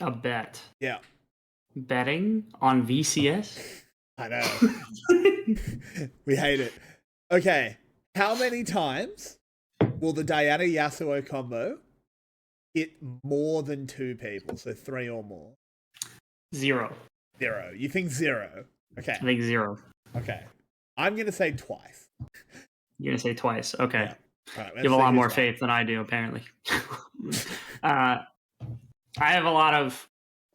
A bet. Yeah. Betting on VCS? I know. We hate it. Okay. How many times will the Diana Yasuo combo hit more than 2 people? So 3 or more. 0. 0. You think 0? Okay. I think 0. Okay. I'm going to say twice. You're going to say twice. Okay. Yeah. All right, you have a lot more faith than I do, apparently. I have a lot of...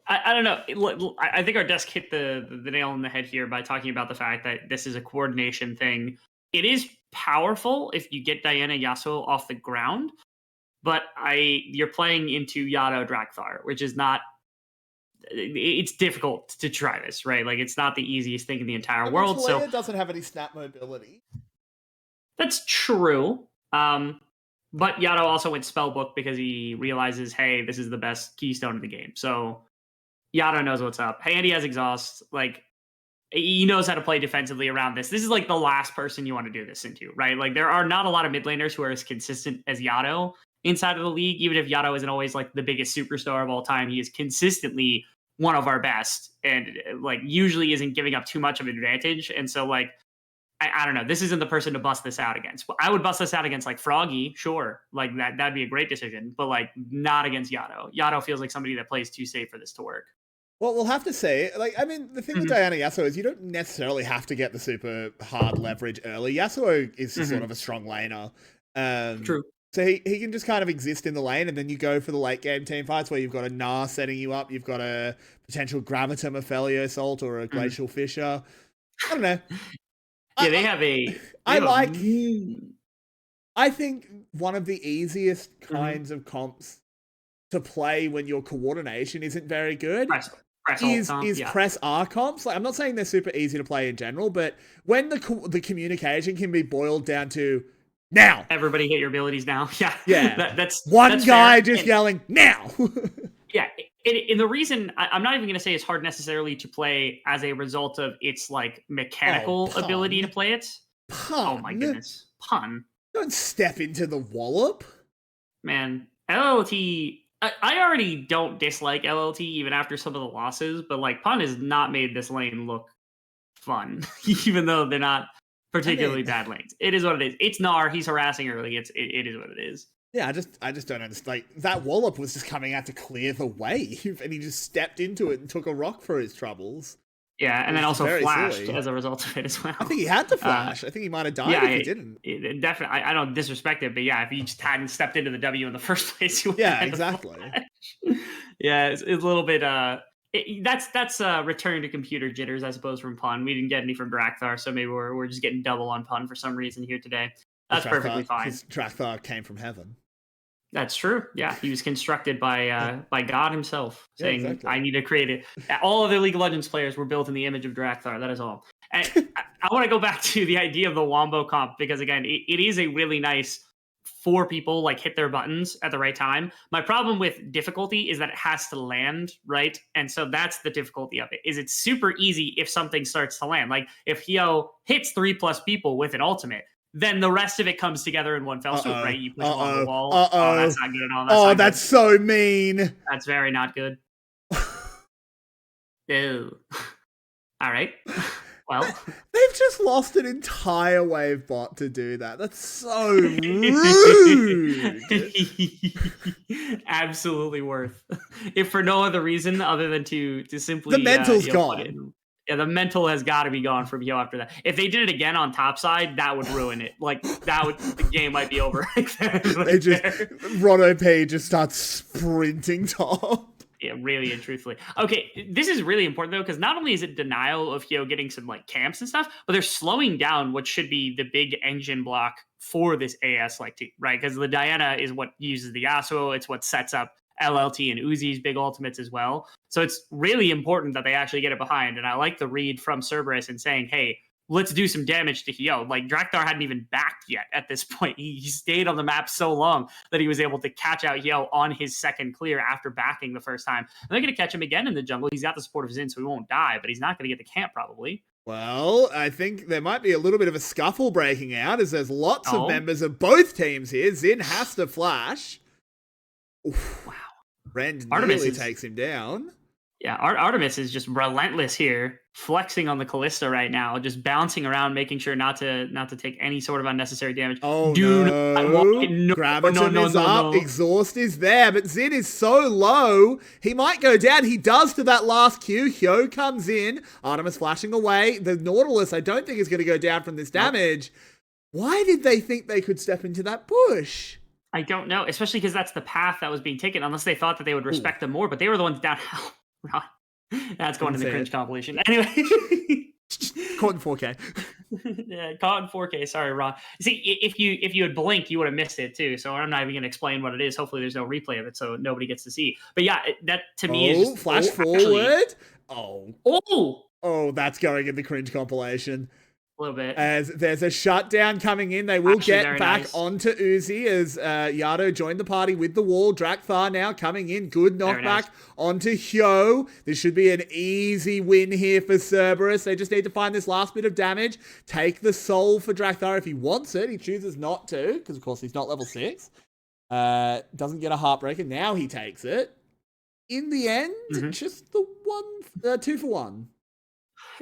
I don't know. I think our desk hit the nail on the head here by talking about the fact that this is a coordination thing. It is powerful if you get Diana Yasuo off the ground, but you're playing into Yado Drakthar, which is not... It's difficult to try this, right? Like, it's not the easiest thing in the entire world. So it doesn't have any snap mobility. That's true. But Yado also went Spellbook because he realizes, hey, this is the best keystone in the game. So Yado knows what's up. Hey, and he has Exhaust. Like, he knows how to play defensively around this. This is like the last person you want to do this into, right? Like, there are not a lot of mid laners who are as consistent as Yado inside of the league. Even if Yado isn't always like the biggest superstar of all time, he is consistently one of our best, and like usually isn't giving up too much of an advantage. And so, like, I don't know. This isn't the person to bust this out against. I would bust this out against like Froggy, sure. Like that'd be a great decision, but like not against Yado. Yado feels like somebody that plays too safe for this to work. Well, we'll have to see. Like, I mean, the thing with Diana Yasuo is you don't necessarily have to get the super hard leverage early. Yasuo is sort of a strong laner. True. So he can just kind of exist in the lane, and then you go for the late game team fights where you've got a Gnar setting you up, you've got a potential Gravitum Ophelio Salt or a Glacial Fissure. I don't know. Yeah, they have a... I think one of the easiest kinds of comps to play when your coordination isn't very good is press R comps. Like, I'm not saying they're super easy to play in general, but when the communication can be boiled down to now. Everybody hit your abilities now. Yeah. That's one guy just yelling now. Yeah. And the reason I'm not even going to say it's hard necessarily to play as a result of its like mechanical ability to play it. Pun. Oh my goodness. Pun. Don't step into the wallop. Man, LLT, I already don't dislike LLT even after some of the losses, but like Pun has not made this lane look fun, even though they're not particularly bad lanes. It is what it is. It's Gnar, he's harassing early. It is what it is. Yeah, I just don't understand. Like, that wallop was just coming out to clear the wave, and he just stepped into it and took a rock for his troubles. Yeah, and then also flashed as a result of it as well. I think he had to flash. I think he might have died if he didn't. Definitely. I don't disrespect it, but yeah, if he just hadn't stepped into the W in the first place, he would exactly. Yeah, it's a little bit. That's return to computer jitters, I suppose, from Pun. We didn't get any from Drakthar, so maybe we're just getting double on Pun for some reason here today. That's perfectly fine. Drakthar came from heaven. That's true. Yeah, he was constructed by God himself, saying, exactly. I need to create it. All other League of Legends players were built in the image of Drakthar. That is all. And I want to go back to the idea of the Wombo comp, because, again, it is a really nice 4 people like hit their buttons at the right time. My problem with difficulty is that it has to land, right? And so that's the difficulty of it, is it's super easy if something starts to land. Like, if Hio hits 3+ people with an ultimate, then the rest of it comes together in one fell swoop, right? You push them on the wall. Oh, that's not good at all. That's so mean. That's very not good. Ew. All right. Well, they've just lost an entire wave bot to do that. That's so rude. Absolutely worth. If for no other reason other than to simply the mental's gone. Yeah, the mental has got to be gone from Yo after that. If they did it again on top side, that would ruin it. Like, the game might be over. Roto P just starts sprinting top. Yeah, really and truthfully. Okay, this is really important, though, because not only is it denial of Hio getting some like camps and stuff, but they're slowing down what should be the big engine block for this AS like team, right? Because the Diana is what uses the Yasuo. It's what sets up LLT and Uzi's big ultimates as well. So it's really important that they actually get it behind. And I like the read from Cerberus and saying, hey, let's do some damage to Hio. Like, Drakthar hadn't even backed yet at this point. He stayed on the map so long that he was able to catch out Hio on his second clear after backing the first time. And they're going to catch him again in the jungle. He's got the support of Zin, so he won't die, but he's not going to get the camp probably. Well, I think there might be a little bit of a scuffle breaking out, as there's lots of members of both teams here. Zin has to flash. Oof. Wow. Rend nearly takes him down. Yeah, Artemis is just relentless here, flexing on the Callista right now, just bouncing around, making sure not to take any sort of unnecessary damage. Oh, no. Graviton is up. Exhaust is there, but Zid is so low. He might go down. He does to that last Q. Hyo comes in. Artemis flashing away. The Nautilus, I don't think, is going to go down from this damage. Why did they think they could step into that bush? I don't know, especially because that's the path that was being taken, unless they thought that they would respect them more, but they were the ones down. That's going to the cringe compilation. Anyway. Caught in 4K. Yeah, caught in 4K. Sorry, Ron. See, if you had blinked, you would have missed it too. So I'm not even going to explain what it is. Hopefully there's no replay of it so nobody gets to see. But yeah, that to me is just... Flash forward. Actually, Oh, that's going in the cringe compilation. A little bit. As there's a shutdown coming in. They will get back onto Uzi as Yado joined the party with the wall. Drakthar now coming in. Good knockback onto Hyo. This should be an easy win here for Cerberus. They just need to find this last bit of damage. Take the soul for Drakthar if he wants it. He chooses not to, because of course he's not level 6. Doesn't get a Heartbreaker. Now he takes it. In the end, just the 2 for 1.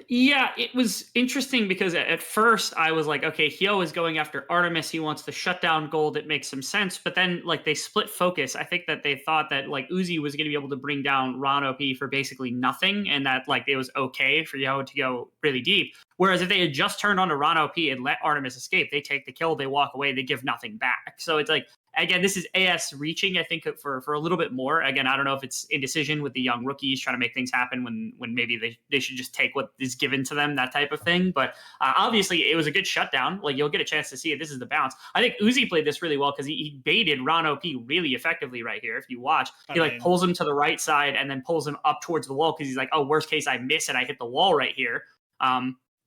Yeah, it was interesting because at first I was like, okay, Hyo is going after Artemis. He wants the shutdown gold. It makes some sense. But then like they split focus. I think that they thought that like Uzi was going to be able to bring down Ron OP for basically nothing. And that like it was okay for Hyo to go really deep. Whereas if they had just turned on to Ron OP and let Artemis escape, they take the kill, they walk away, they give nothing back. So it's like, again, this is AS reaching, I think, for a little bit more. Again, I don't know if it's indecision with the young rookies trying to make things happen when maybe they should just take what is given to them, that type of thing. But obviously, it was a good shutdown. Like, you'll get a chance to see it. This is the bounce. I think Uzi played this really well because he baited Ron OP really effectively right here. If you watch, he pulls him to the right side and then pulls him up towards the wall because he's like, oh, worst case, I miss and I hit the wall right here.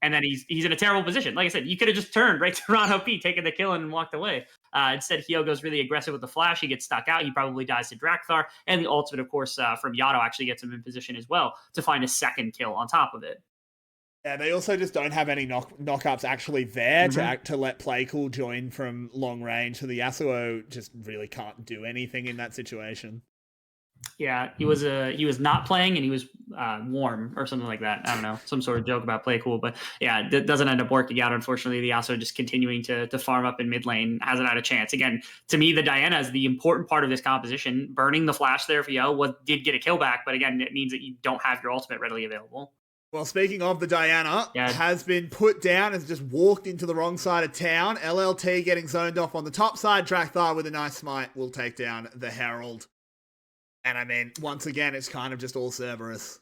And then he's in a terrible position. Like I said, you could have just turned right to Ron OP, taken the kill, and walked away. Instead, Hyo goes really aggressive with the flash. He gets stuck out. He probably dies to Drakthar. And the ultimate, of course, from Yado actually gets him in position as well to find a second kill on top of it. Yeah, they also just don't have any knockups actually there to let Playcool join from long range. So the Yasuo just really can't do anything in that situation. Yeah, he was not playing and he was warm or something like that. I don't know, some sort of joke about play cool, but yeah, it doesn't end up working out. Unfortunately, the Yasuo just continuing to farm up in mid lane, hasn't had a chance. Again, to me, the Diana is the important part of this composition. Burning the flash there for Yo did get a kill back, but again, it means that you don't have your ultimate readily available. Well, speaking of the Diana, has been put down, has just walked into the wrong side of town. LLT getting zoned off on the top side. Drakthar with a nice smite will take down the Herald. And I mean, once again, it's kind of just all Cerberus.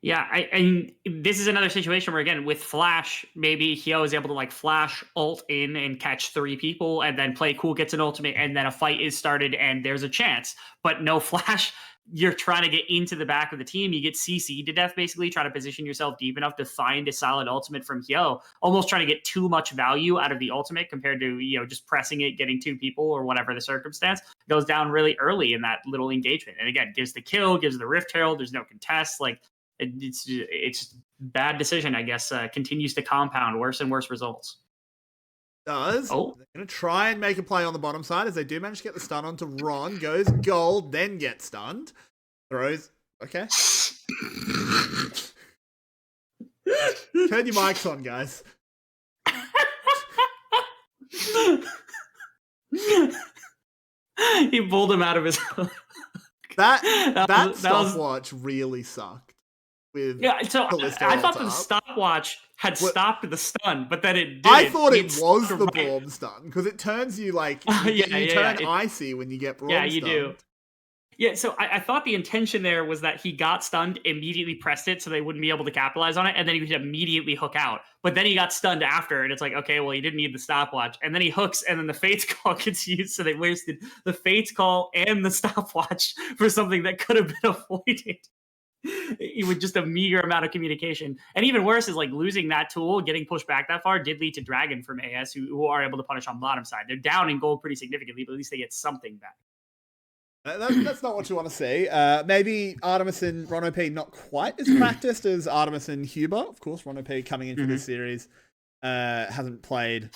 Yeah, I this is another situation where, again, with Flash, maybe Hyo is able to like flash ult in and catch 3 people, and then Play Cool gets an ultimate, and then a fight is started, and there's a chance. But no Flash, you're trying to get into the back of the team. You get CC'd to death, basically, trying to position yourself deep enough to find a solid ultimate from Hyo. Almost trying to get too much value out of the ultimate compared to, just pressing it, getting 2 people or whatever the circumstance. Goes down really early in that little engagement. And again, gives the kill, gives the Rift Herald. There's no contest. Like, it's bad decision, I guess. Continues to compound worse and worse results. They're going to try and make a play on the bottom side as they do manage to get the stun onto Ron. Goes gold, then gets stunned. Throws. Okay. Turn your mics on, guys. He pulled him out of his... that stopwatch really sucked. So I thought the stopwatch had stopped the stun, but then it didn't. I thought it was the Braum stun, because it turns you like, you turn icy when you get Braum stunned. Yeah, you do. Yeah, so I thought the intention there was that he got stunned, immediately pressed it so they wouldn't be able to capitalize on it, and then he would immediately hook out. But then he got stunned after, and it's like, okay, well, he didn't need the stopwatch. And then he hooks, and then the Fates call gets used, so they wasted the Fates call and the stopwatch for something that could have been avoided. With just a meager amount of communication. And even worse is like losing that tool, getting pushed back that far did lead to Dragon from AS who are able to punish on the bottom side. They're down in gold pretty significantly, but at least they get something back. That's not what you want to see. Maybe Artemis and Ron OP not quite as practiced as Artemis and Huber. Of course, Ron OP coming into this series hasn't played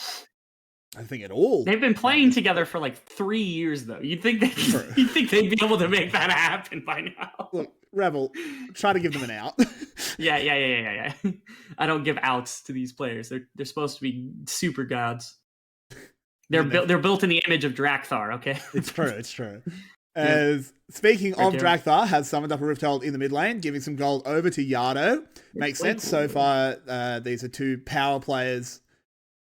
I think at all. They've been playing together for like 3 years, though. You'd think they'd be able to make that happen by now. Look, Rebel, try to give them an out. Yeah. I don't give outs to these players. They're supposed to be super gods. They're built in the image of Drakthar. Okay, it's true. Speaking of Drakthar, has summoned up a Rift Herald in the mid lane, giving some gold over to Yado. Makes sense. So far, these are two power players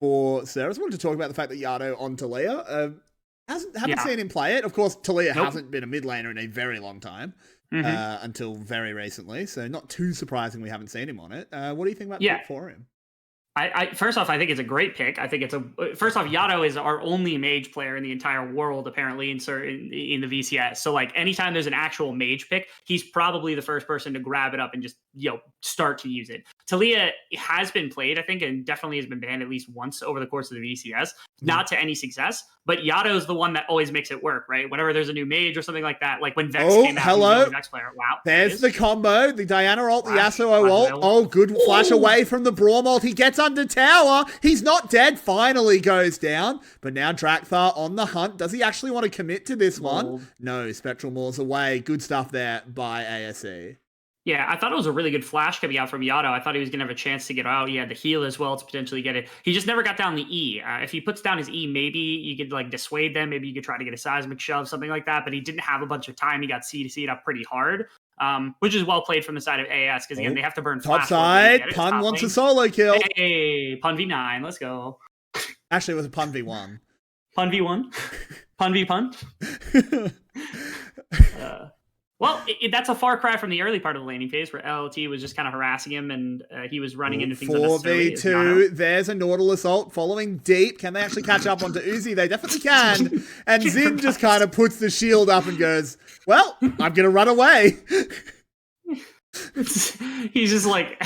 for Cerberus. I wanted to talk about the fact that Yado on Talia. Haven't seen him play it. Of course, Talia hasn't been a mid laner in a very long time, until very recently. So not too surprising we haven't seen him on it. What do you think about the pick for him? First off, I think it's a great pick. I think first off, Yado is our only mage player in the entire world, apparently, in the VCS. So, like, anytime there's an actual mage pick, he's probably the first person to grab it up and just, start to use it. Talia has been played, I think, and definitely has been banned at least once over the course of the VCS. Not to any success, but Yado's the one that always makes it work, right? Whenever there's a new mage or something like that, like when Vex came out, hello. Vex player. Wow. There's the combo, the Diana ult, the Yasuo ult. Oh, good flash away from the Braum ult. He gets under tower. He's not dead. Finally goes down. But now Drakthar on the hunt. Does he actually want to commit to this one? No, Spectral Maul's away. Good stuff there by ASE. Yeah, I thought it was a really good flash coming out from Yado. I thought he was going to have a chance to get out. He had the heal as well to potentially get it. He just never got down the E. If he puts down his E, maybe you could like dissuade them. Maybe you could try to get a seismic shove, something like that. But he didn't have a bunch of time. He got C to C it up pretty hard, which is well played from the side of AS because, again, they have to burn flash. Top side, Pun wants a solo kill. Hey, Pun V9, let's go. Actually, it was a Pun V1. Pun V1? Pun V Pun? Well, that's a far cry from the early part of the laning phase where LLT was just kind of harassing him and he was running into things unnecessarily. 4v2, there's a Nautilus ult following deep. Can they actually catch up onto Uzi? They definitely can. And Zin just kind of puts the shield up and goes, well, I'm going to run away. He's just like,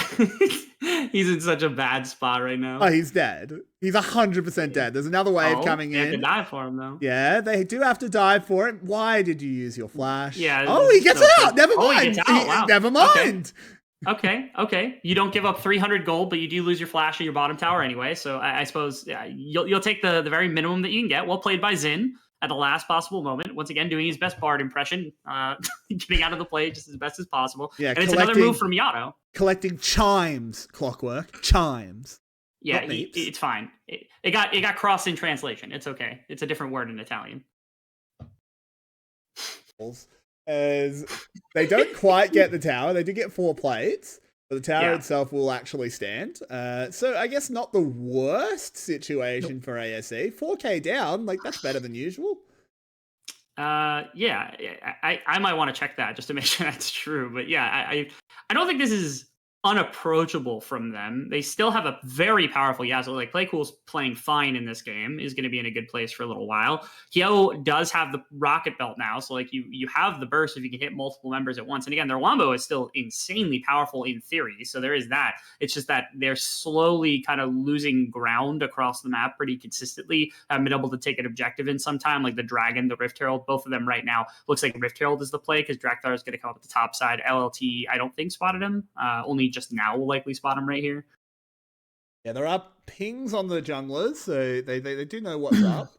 he's in such a bad spot right now. Oh, he's dead. He's 100% dead. There's another wave coming in. They have to dive for him, though. Yeah, they do have to dive for it. Why did you use your flash? Yeah. Oh, he gets out. Never mind. He gets out. Wow. Never mind. Okay. You don't give up 300 gold, but you do lose your flash at your bottom tower anyway. So I suppose you'll take the very minimum that you can get. Well played by Zin at the last possible moment. Once again, doing his best Bard impression, getting out of the play just as best as possible. Yeah, and it's another move from Yado. Collecting chimes, Clockwork. Chimes. Yeah, it's fine. It got crossed in translation. It's okay. It's a different word in Italian. As they don't quite get the tower. They do get 4 plates. But the tower itself will actually stand. So I guess not the worst situation for ASE. 4k down, like that's better than usual. I might want to check that just to make sure that's true. But yeah, I don't think this is unapproachable from them. They still have a very powerful Yasuo. Like, Playcool's playing fine in this game, is going to be in a good place for a little while. Hyo does have the rocket belt now, so like you have the burst if you can hit multiple members at once. And again, their wombo is still insanely powerful in theory, so there is that. It's just that they're slowly kind of losing ground across the map pretty consistently. Haven't been able to take an objective in some time, like the Dragon, the Rift Herald, both of them right now. Looks like Rift Herald is the play because Drakthar is going to come up at the top side. LLT, I don't think spotted him. Only just now will likely spot him right here. Yeah, there are pings on the junglers, so they do know what's up.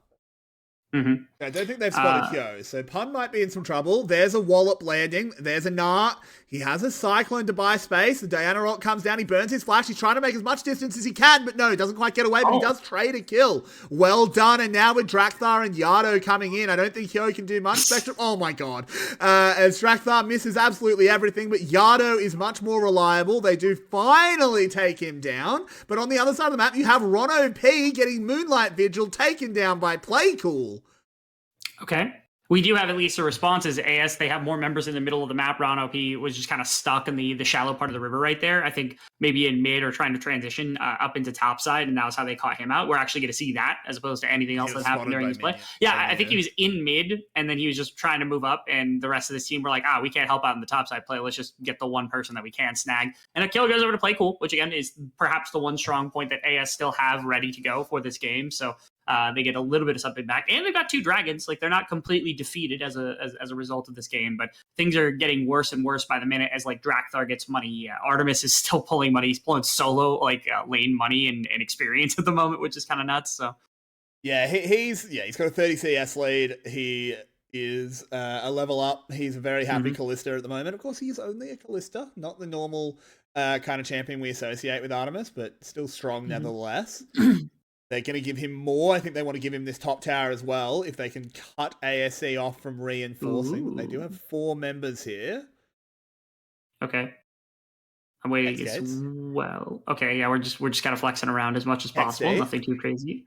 Mm-hmm. I don't think they've spotted Hyo, so Pun might be in some trouble. There's a Wallop landing. There's a Nart. He has a Cyclone to buy space. The Diana ult comes down. He burns his flash. He's trying to make as much distance as he can, but no, doesn't quite get away, but he does trade a kill. Well done, and now with Drakthar and Yado coming in, I don't think Hyo can do much. Spectrum, oh my god. As Drakthar misses absolutely everything, but Yado is much more reliable. They do finally take him down, but on the other side of the map, you have Ron OP getting Moonlight Vigil taken down by Playcool. Okay. We do have at least a response as AS. They have more members in the middle of the map. Ron OP was just kind of stuck in the shallow part of the river right there. I think maybe in mid or trying to transition up into top side, and that was how they caught him out. We're actually going to see that as opposed to anything else that happened during this play. I think he was in mid, and then he was just trying to move up, and the rest of this team were like, we can't help out in the top side play. Let's just get the one person that we can snag. And a kill goes over to Playcool, which again is perhaps the one strong point that AS still have ready to go for this game. So they get a little bit of something back, and they've got 2 dragons. Like, they're not completely defeated as a result of this game, but things are getting worse and worse by the minute as like Drakthar gets money. Artemis is still pulling money. He's pulling solo lane money and experience at the moment, which is kind of nuts. So Yeah, he's got a 30 CS lead. He is a level up. He's a very happy Callista at the moment. Of course, he is only a Callista, not the normal kind of champion we associate with Artemis, but still strong nevertheless. They're going to give him more. I think they want to give him this top tower as well if they can cut ASE off from reinforcing. Ooh. They do have 4 members here. Okay. I'm waiting as well. Okay, yeah, we're just kind of flexing around as much as possible. Nothing too crazy.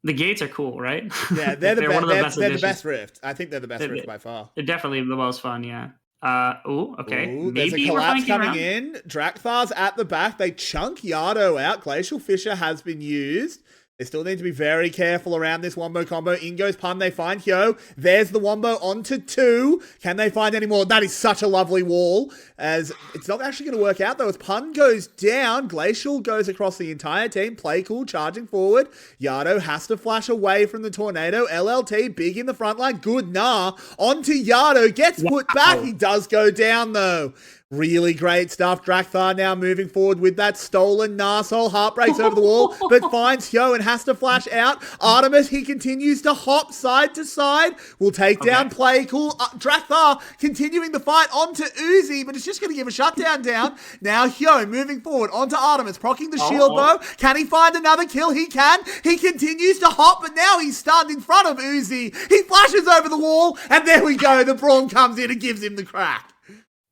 The gates are cool, right? Yeah, they're the best rift. I think they're the best rift by far. They're definitely the most fun, yeah. Okay. Ooh, there's a collapse coming in. Drakthar's at the back. They chunk Yado out. Glacial Fissure has been used. They still need to be very careful around this wombo combo. In goes Pun. They find Hyo. There's the wombo onto 2. Can they find any more? That is such a lovely wall. As it's not actually going to work out, though. As Pun goes down, Glacial goes across the entire team. Play cool, charging forward. Yado has to flash away from the tornado. LLT, big in the front line. Good nah. Onto Yado. Gets put back. He does go down, though. Really great stuff. Drakthar now moving forward with that stolen Narsol. Heartbreaks over the wall, but finds Hyo and has to flash out. Artemis, he continues to hop side to side. Will take down Play Cool. Drakthar continuing the fight onto Uzi, but it's just going to give a shutdown down. Now Hyo moving forward onto Artemis, procking the shield bow. Can he find another kill? He can. He continues to hop, but now he's stunned in front of Uzi. He flashes over the wall, and there we go. The Brawn comes in and gives him the crack.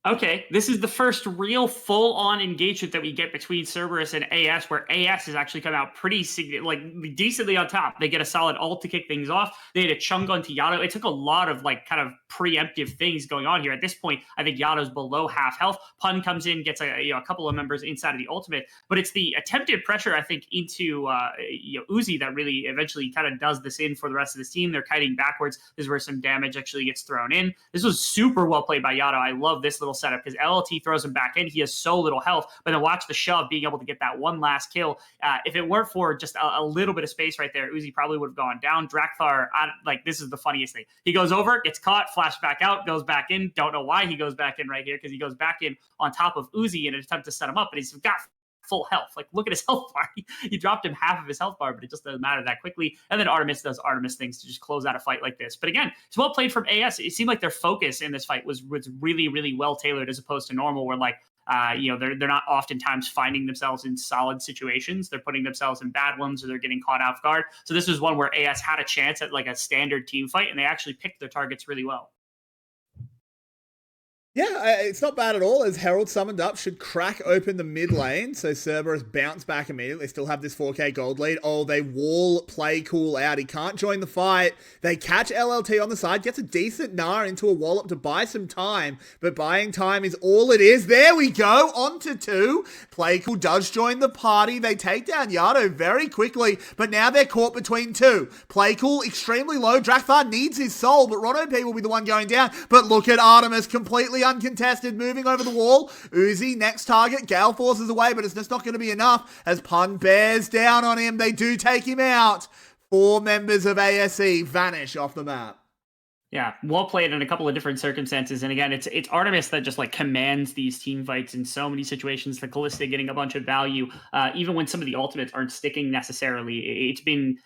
Okay, this is the first real full-on engagement that we get between Cerberus and AS, where AS has actually come out pretty decently on top. They get a solid ult to kick things off. They had a chunk onto Yado. It took a lot of kind of preemptive things going on here. At this point, I think Yado's below half health. Pun comes in, gets a couple of members inside of the ultimate, but it's the attempted pressure, I think, into Uzi that really eventually kind of does this in for the rest of this team. They're kiting backwards. This is where some damage actually gets thrown in. This was super well played by Yado. I love this little setup because LLT throws him back in. He has so little health, but then watch the shove, being able to get that one last kill. If it weren't for just a little bit of space right there, Uzi probably would have gone down. Drakthar, this is the funniest thing. He goes over, gets caught, flashed back out, goes back in. Don't know why he goes back in right here, because he goes back in on top of Uzi in an attempt to set him up, but he's got full health. Look at his health bar. He dropped him half of his health bar, but it just doesn't matter that quickly. And then Artemis does Artemis things to just close out a fight like this. But again, it's well played from AS. It seemed like their focus in this fight was really, really well tailored as opposed to normal, where they're not oftentimes finding themselves in solid situations. They're putting themselves in bad ones, or they're getting caught off guard. So this was one where AS had a chance at a standard team fight, and they actually picked their targets really well. Yeah, it's not bad at all, as Herald summoned up should crack open the mid lane, so Cerberus bounce back immediately. They still have this 4k gold lead. Oh, they wall Play Cool out. He can't join the fight. They catch LLT on the side, gets a decent Gnar into a wallop to buy some time, but buying time is all it is. There we go, onto 2. Play Cool does join the party. They take down Yado very quickly, but now they're caught between 2. Play Cool extremely low. Drakthar needs his soul, but Rono P will be the one going down. But look at Artemis, completely uncontested, moving over the wall. Uzi, next target. Gale forces away, but it's just not going to be enough as Pun bears down on him. They do take him out. 4 members of ASE vanish off the map. Yeah, well played in a couple of different circumstances. And again, it's Artemis that just commands these team fights in so many situations. The Callista getting a bunch of value, even when some of the ultimates aren't sticking necessarily. It's been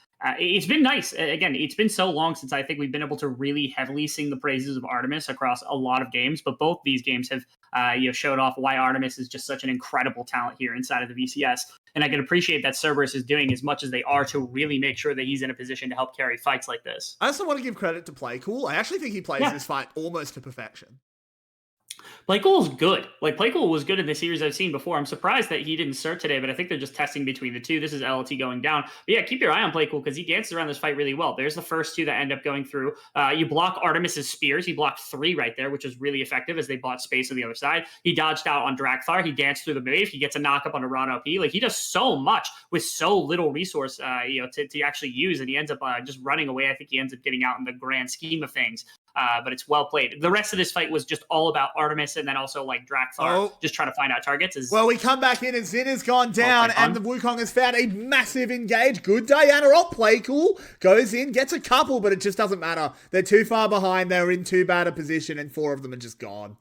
nice. Again, it's been so long since I think we've been able to really heavily sing the praises of Artemis across a lot of games, but both these games have showed off why Artemis is just such an incredible talent here inside of the VCS. And I can appreciate that Cerberus is doing as much as they are to really make sure that he's in a position to help carry fights like this. I also want to give credit to Play Cool. I actually think he plays this fight almost to perfection. Playcool is good. Playcool was good in the series I've seen before. I'm surprised that he didn't start today, but I think they're just testing between the two. This is LLT going down. But yeah, keep your eye on Playcool because he dances around this fight really well. There's the first 2 that end up going through. You block Artemis's spears. He blocked 3 right there, which was really effective as they bought space on the other side. He dodged out on Drakthar. He danced through the wave. He gets a knock up on a Ron P. He does so much with so little resource, to actually use, and he ends up just running away. I think he ends up getting out in the grand scheme of things. But it's well played. The rest of this fight was just all about Artemis and then also Drakthar just trying to find out targets. Well, we come back in and Zin has gone down and the Wukong has found a massive engage. Good Diana up. Play Cool goes in, gets a couple, but it just doesn't matter. They're too far behind. They're in too bad a position and 4 of them are just gone.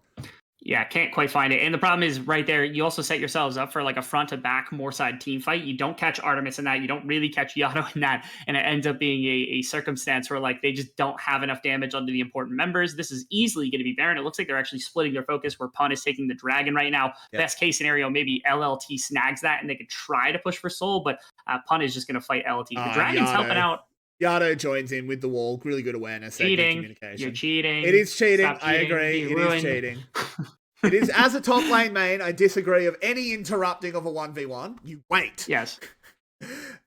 Yeah, can't quite find it. And the problem is right there, you also set yourselves up for like a front to back more side team fight. You don't catch Artemis in that. You don't really catch Yato in that. And it ends up being a circumstance where like they just don't have enough damage onto the important members. This is easily going to be Baron. It looks like they're actually splitting their focus where Pun is taking the Dragon right now. Yep. Best case scenario, maybe LLT snags that and they could try to push for Soul, but Pun is just going to fight LLT. The Dragon's helping out. Yato joins in with the wall. Really good awareness. Cheating. Communication. You're cheating. It is cheating. Stop I cheating. agree. It is cheating. It is, as a top lane main, I disagree of any interrupting of a 1v1. You wait. Yes.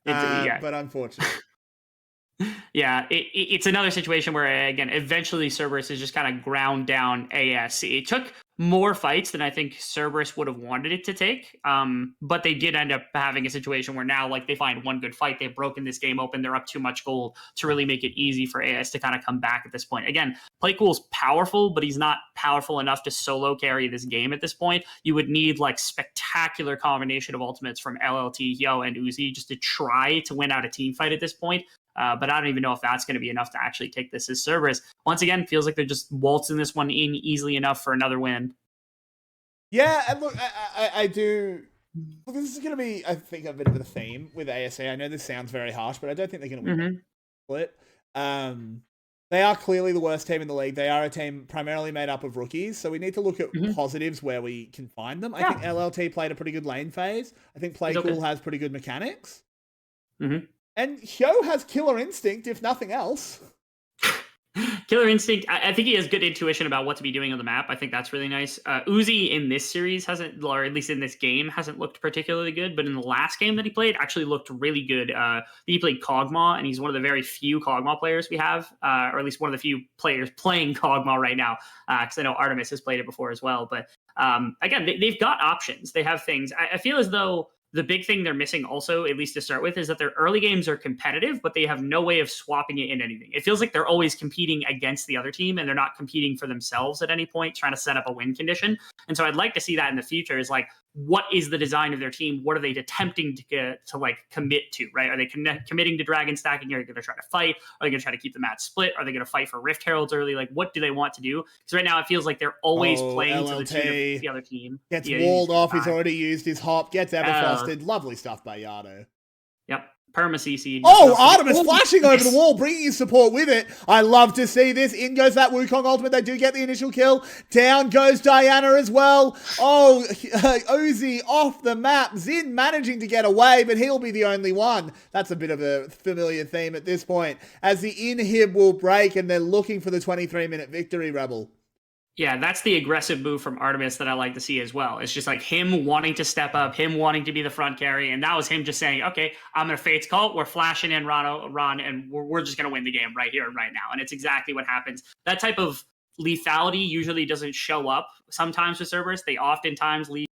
But unfortunately. Yeah, it's another situation where, again, eventually Cerberus is just kind of ground down AS. It took more fights than I think Cerberus would have wanted it to take, but they did end up having a situation where now, like, they find one good fight. They've broken this game open. They're up too much gold to really make it easy for AS to kind of come back at this point. Again, Playcool's powerful, but he's not powerful enough to solo carry this game at this point. You would need, like, spectacular combination of ultimates from LLT, Yo, and Uzi just to try to win out a team fight at this point. But I don't even know if that's going to be enough to actually take this as Cerberus. Once again, feels like they're just waltzing this one in easily enough for another win. Yeah, and look, I do. Look, this is going to be, I think, a bit of a theme with ASA. I know this sounds very harsh, but I don't think they're going to win split. They are clearly the worst team in the league. They are a team primarily made up of rookies, so we need to look at positives where we can find them. I think LLT played a pretty good lane phase. I think Playcool has pretty good mechanics. And Hyo has killer instinct, if nothing else. Killer instinct. I think he has good intuition about what to be doing on the map. I think that's really nice. Uzi in this series hasn't, or at least in this game, hasn't looked particularly good. But in the last game that he played, actually looked really good. He played Kog'Maw, and he's one of the very few Kog'Maw players we have, or at least one of the few players playing Kog'Maw right now. Because I know Artemis has played it before as well. But again, they've got options. They have things. I feel as though the big thing they're missing also, at least to start with, is that their early games are competitive, but they have no way of swapping it in anything. It feels like they're always competing against the other team and they're not competing for themselves at any point, trying to set up a win condition. And so I'd like to see that in the future is like, what is the design of their team? What are they attempting to like commit to, right? Are they committing to dragon stacking? Are they going to try to fight? Are they going to try to keep the match split? Are they going to fight for Rift Heralds early? Like, what do they want to do? Because right now it feels like they're always playing LLT to the tune of the other team. Gets walled off. He's already used his hop. Gets Everfrosted. Lovely stuff by Yato. Yep. Perma CC. Oh, Artemis flashing over the wall, bringing his support with it. I love to see this. In goes that Wukong ultimate. They do get the initial kill. Down goes Diana as well. Oh, Uzi off the map. Xin managing to get away, but he'll be the only one. That's a bit of a familiar theme at this point. As the inhib will break and they're looking for the 23-minute victory, Rebel. Yeah, that's the aggressive move from Artemis that I like to see as well. It's just like him wanting to step up, him wanting to be the front carry, and that was him just saying, okay, I'm going to Fate's Cult, we're flashing in Ron, and we're just going to win the game right here and right now. And it's exactly what happens. That type of lethality usually doesn't show up sometimes with Cerberus. They oftentimes leave